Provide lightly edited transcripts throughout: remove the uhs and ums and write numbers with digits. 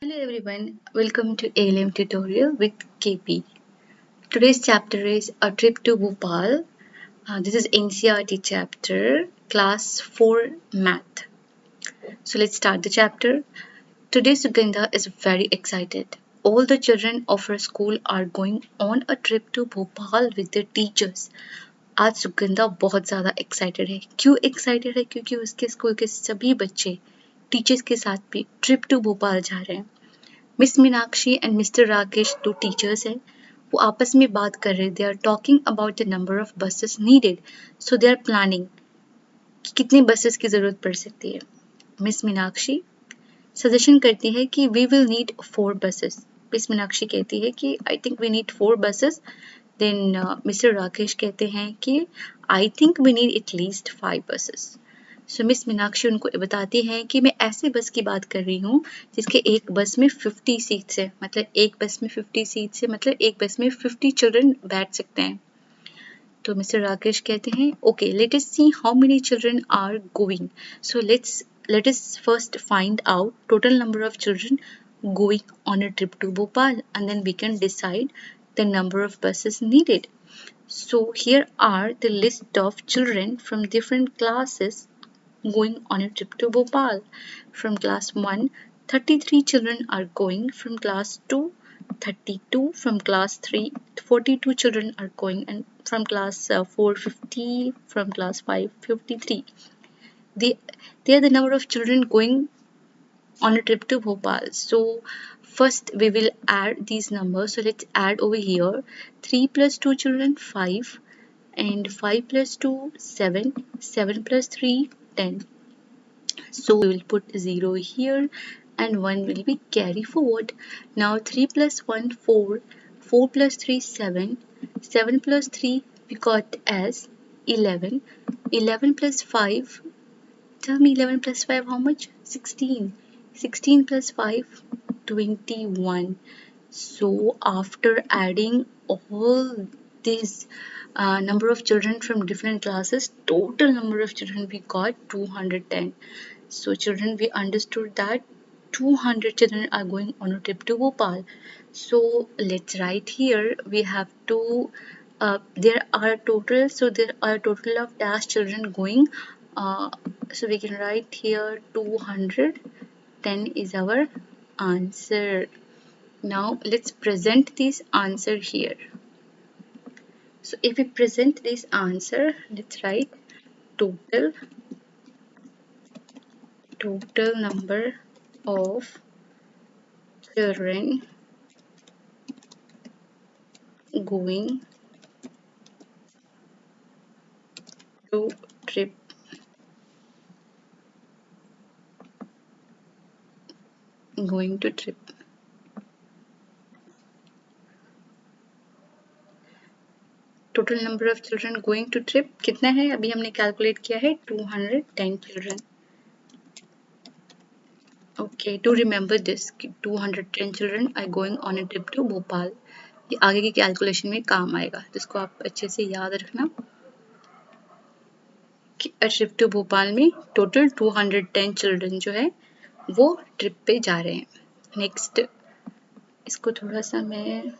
Hello everyone, welcome to ALM tutorial with KP. Today's chapter is A Trip to Bhopal. This is NCERT chapter, class 4 math. So let's start the chapter. Today Sugandha is very excited. All the children of her school are going on a trip to Bhopal with their teachers. आज सुगंधा बहुत ज़्यादा excited है। क्यों excited है? क्योंकि उसके school के सभी बच्चे टीचर्स के साथ भी ट्रिप टू भोपाल जा रहे हैं। Miss Meenakshi and Mister Rakesh दो टीचर्स हैं। वो आपस में बात कर रहे, they are talking about the number of buses needed, so they are planning कि कितनी बसेस की ज़रूरत पड़ सकती है। मिस मीनाक्षी सजेशन करती है कि we will need 4 buses. Miss Meenakshi कहती है कि I think we need 4 buses. Then Mister Rakesh कहते हैं कि I think we need at least 5 buses. So Miss Meenakshi उनको बताती हैं कि मैं ऐसे बस की बात कर रही हूँ जिसके एक बस में 50 सीट्स है, मतलब एक बस में 50 सीट्स है, मतलब एक बस में 50 चिल्ड्रन बैठ सकते हैं। तो मिस्टर राकेश कहते हैं okay let us see how many children are going. So let us first find out total number of children going on a trip to Bhopal, and then we can decide the number of buses needed. So here are the list of children from different classes going on a trip to Bhopal. From class 1, 33 children are going. From class 2, 32. From class 3, 42 children are going. And from class 4, 50. From class 5, 53. They, they are the number of children going on a trip to Bhopal. So first we will add these numbers. So let's add over here 3 plus 2 children 5, and 5 plus 2 7, 7 plus 3 10. So we will put 0 here and 1 will be carry forward. Now 3 plus 1 4, 4 plus 3 7, 7 plus 3 we got as 11, 11 plus 5, tell me 11 plus 5 how much? 16, 16 plus 5 21. So after adding all these number of children from different classes, total number of children we got 210. So children, we understood that 200 children are going on a trip to Bhopal. So let's write here. We have to. There are a total of dash children going. So we can write here 200. 10 is our answer. Now let's present this answer here. So if we present this answer, let's write total number of children going to trip going to trip total number of children going to trip कितना है? अभी हमने calculate किया है 210 children. Okay, to remember this 210 children are going on a trip to Bhopal. ये आगे की calculation में काम आएगा, जिसको आप अच्छे से याद रखना कि अ ट्रिप टू भोपाल में टोटल 210 चिल्ड्रन जो है वो ट्रिप पे जा रहे हैं. नेक्स्ट, इसको थोड़ा सा मैं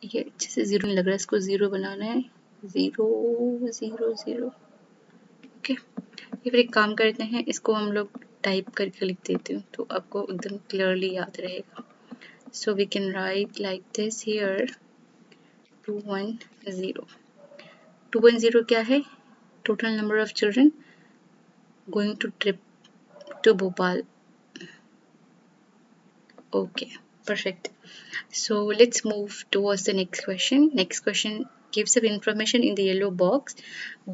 ये अच्छे से जीरो नहीं लग रहा है, इसको जीरो बनाना है. 0 0 0. ओके, ये फिर एक काम करते हैं, इसको हम लोग टाइप करके लिख देते हूँ तो आपको एकदम क्लियरली याद रहेगा. So we can write like this here 210. 210 क्या है? Total number of children going to trip to Bhopal. Okay, perfect. So let's move towards the next question. Next question gives us information in the yellow box.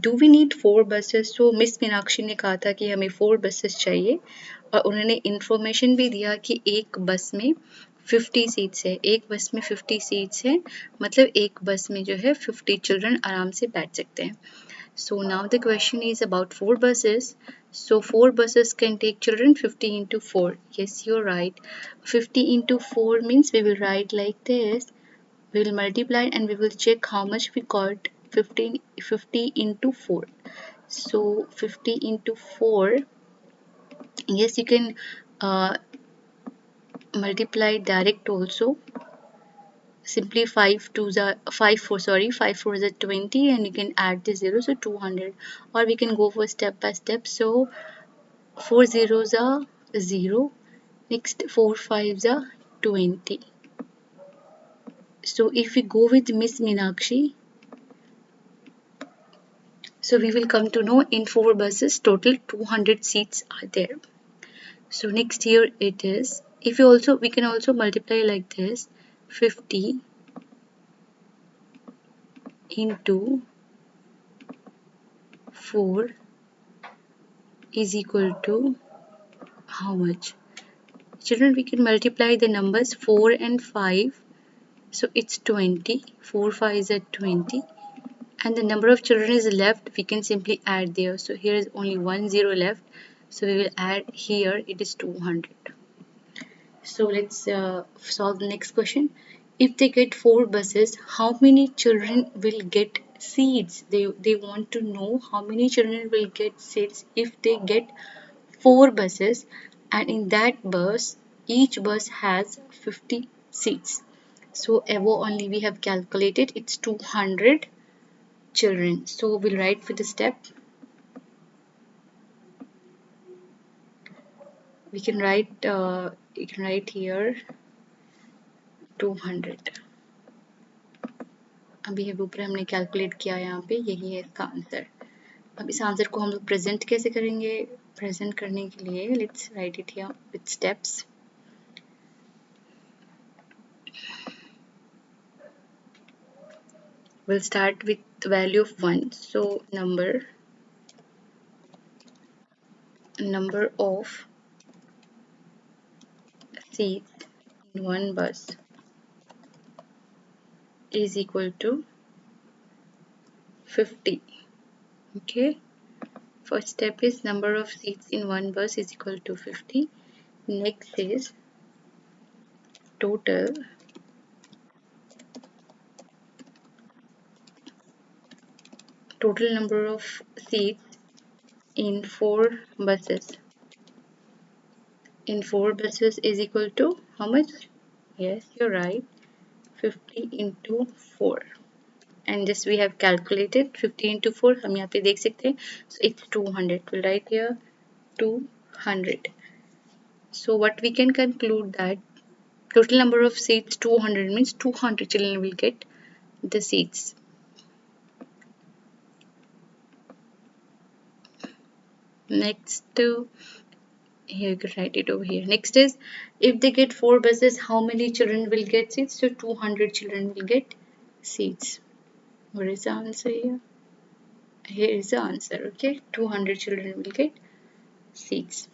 Do we need 4 buses? So Miss Meenakshi ने कहा था कि हमें 4 buses चाहिए, और उन्होंने information भी दिया कि एक बस में 50 सीट्स है. एक बस में 50 सीट्स है, मतलब एक बस में जो है 50 चिल्ड्रन आराम से बैठ सकते हैं. So now the question is about 4 buses. So 4 buses can take children 50 into 4. Yes, you're right. 50 into 4 means we will write like this. We will multiply and we will check how much we got. 50 into 4. So 50 into 4. Yes, you can multiply direct also. Simply 5 2s are 5 4 sorry 5 4 is a 20 and you can add the 0, so 200. Or we can go for step by step. So 4 zeros are 0, next 4 5s are 20. So if we go with Miss Meenakshi, so we will come to know in 4 buses total 200 seats are there. So next here it is, if we can also multiply like this, 50 into 4 is equal to how much? Children, we can multiply the numbers 4 and 5. So it's 20. 4 5 is at 20. And the number of children is left, we can simply add there. So here is only 1 0 left. So we will add here, it is 200. So let's solve the next question. If they get 4 buses, how many children will get seats? They want to know how many children will get seats if they get 4 buses, and in that bus, each bus has 50 seats. So above only we have calculated, it's 200 children. So we'll write for the step. We can write, you can write here 200. अभी ये ऊपर हमने calculate किया है, यहाँ पे यही है इसका आंसर. अब इस आंसर को हम लोग प्रेजेंट कैसे करेंगे? प्रेजेंट करने के लिए let's write it here with steps. We'll start with the value of 1. So number of seats in one bus is equal to 50. Okay. First step is number of seats in one bus is equal to 50. Next is total number of seats in 4 buses. In 4 buses is equal to how much? Yes, you're right. 50 into 4. And this we have calculated. 50 into 4 हम यहाँ पे देख सकते हैं. So it's 200. We'll write here 200. So what we can conclude that total number of seats 200 means 200 children will get the seats. Next, here you can write it over here. Next is, if they get 4 buses, how many children will get seats? So 200 children will get seats. What is the answer here? Here is the answer. Okay, 200 children will get seats.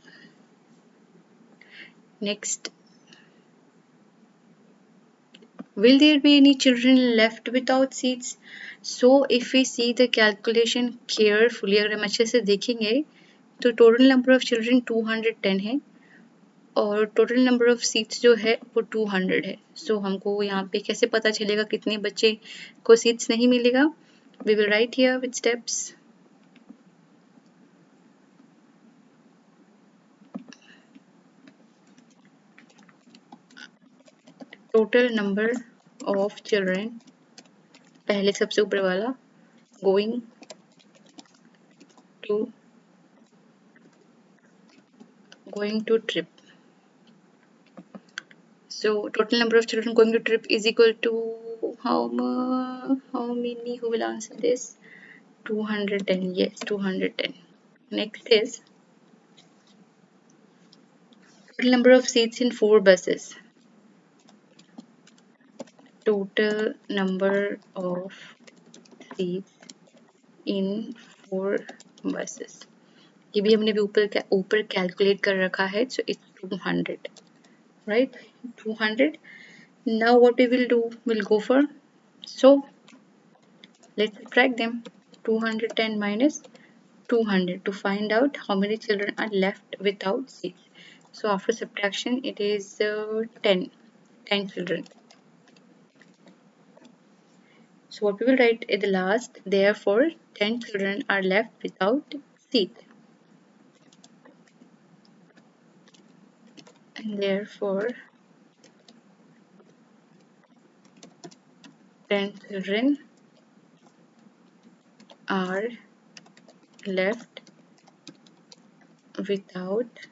Next, will there be any children left without seats? So if we see the calculation carefully, अगर हम अच्छे से देखेंगे तो total number of children 210 है और total number of seats जो है वो 200 है. So हमको यहाँ पे कैसे पता चलेगा कितने बच्चे को seats नहीं मिलेगा? We will write here with steps. Total number of children, पहले सबसे ऊपर वाला, going to trip. So total number of children going to trip is equal to how many? Who will answer this? 210. Yes, 210. Next is total number of seats in 4 buses. Total number of seats in 4 buses. ये भी हमने ऊपर calculate कर रखा है. So it's 200. Right? 200. Now what we will do? We'll go for, so let's subtract them. 210 minus 200 to find out how many children are left without seats. So after subtraction, it is 10 children. So what we will write at the last, therefore 10 children are left without seats. And therefore 10 children are left without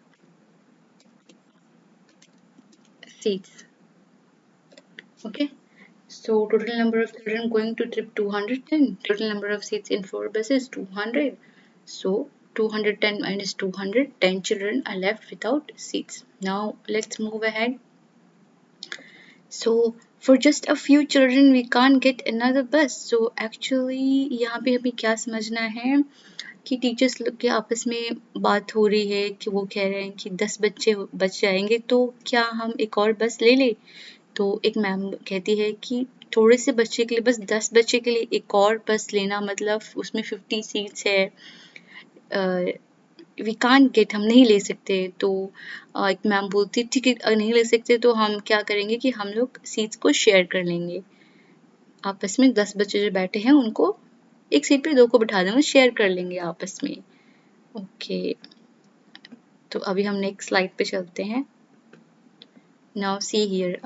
seats. Okay, so total number of children going to trip 210. Total number of seats in 4 buses 200. So 210 minus 200, 10 children are left without seats. Now let's move ahead. So for just a few children we can't get another bus. So actually यहाँ पे हमें क्या समझना है कि teachers लोग के आपस में बात हो रही है कि वो कह रहे हैं कि 10 बच्चे बच जाएंगे तो क्या हम एक और बस ले लें। तो एक मैम कहती है कि थोड़े से बच्चे के लिए बस 10 बच्चे के लिए एक और बस लेना मतलब उसमें 50 सीट्स है, वी कांट गेट, हम नहीं ले सकते। तो एक मैम बोलती ठीक है अगर नहीं ले सकते तो हम क्या करेंगे कि हम लोग सीट्स को शेयर कर लेंगे, आपस में 10 बच्चे जो बैठे हैं उनको एक सीट पे 2 को बिठा देंगे, शेयर कर लेंगे आपस में। ओके, तो अभी हम नेक्स्ट स्लाइड पे चलते हैं। नाउ सी हियर,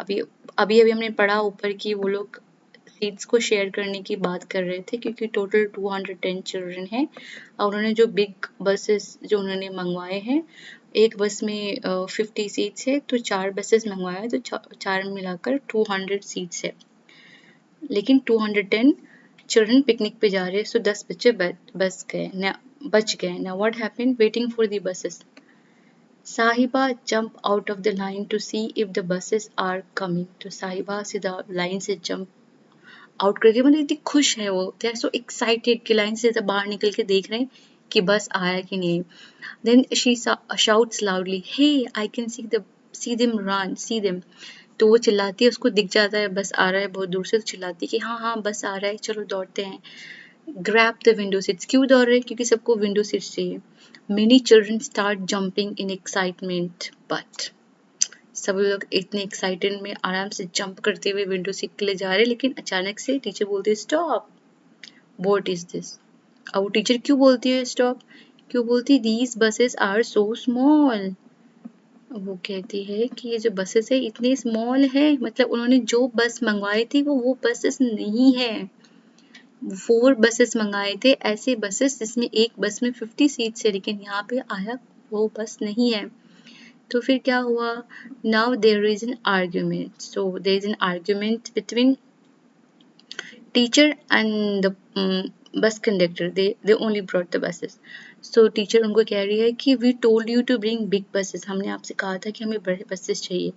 अभी हमने पढ़ा ऊपर कि वो लोग सीट्स को शेयर करने की बात कर रहे थे क्योंकि टोटल 210 चिल्ड्रन हैं और उन्होंने जो बिग बसेस जो उन्होंने मंगवाए हैं, एक बस में 50 सीट्स है तो 4 बसेस मंगवाए हैं तो 4 मिलाकर 200 सीट्स है, लेकिन 210 चिल्ड्रन पिकनिक पे जा रहे हैं सो 10 बच्चे बच गए। ना what happened, waiting for the buses, Sahiba jump out of the line to see if the buses are coming. तो साहिबा सीधा लाइन से जंप आउट करके, मतलब इतनी खुश है वो, दे आर सो एक्साइटेड कि लाइन से बाहर निकल के देख रहे हैं कि बस आया कि नहीं। Then she shouts loudly, hey I can see them run, see them. तो वो चिल्लाती है, उसको दिख जाता है बस आ रहा है बहुत दूर से, तो चिल्लाती है कि हाँ हाँ बस आ रहा है चलो दौड़ते हैं। ग्रैब द विंडो सीट्स, क्यों दौड़ रहे हैं, क्योंकि सबको विंडो सीट्स चाहिए। Many children start jumping in excitement, but सब लोग इतने एक्साइटेड में आराम से जंप करते हुए विंडो सीट के लिए जा रहे हैं, लेकिन अचानक से टीचर बोलती है स्टॉप, व्हाट इज दिस। अब वो टीचर क्यों बोलती है स्टॉप, क्यों बोलती, these buses are so small. वो कहती है कि ये जो बसेस है इतने स्मॉल है, मतलब उन्होंने जो बस मंगवाई थी वो बसेस नहीं है। 4 बसेस मंगाए थे, ऐसे बसेस जिसमें एक बस में 50 सीट्स है, लेकिन यहाँ पे आया वो बस नहीं है। तो फिर क्या हुआ, now there is an argument, so there is an argument between teacher and the bus conductor, they only brought the buses. So teacher उनको कह रही है कि we told you to bring big buses, हमने आपसे कहा था कि हमें बड़े बसेस चाहिए।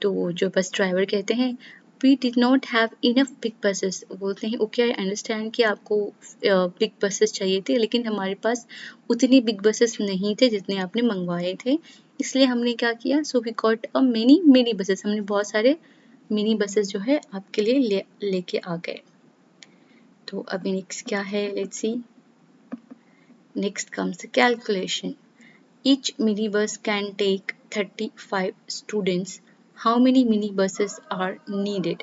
तो जो बस ड्राइवर कहते हैं we did not have enough big buses, बोलते हैं ओके आई अंडरस्टैंड कि आपको बिग बसेस चाहिए थे, लेकिन हमारे पास उतनी बिग बसेस नहीं थे जितने आपने मंगवाए थे, इसलिए हमने क्या किया, so we got a mini buses, हमने बहुत सारे मिनी बसेस जो है आपके लिए लेके आ गए। तो अभी नेक्स्ट क्या है, let's see. Next comes calculation, each minibus can take 35 students, how many minibuses are needed।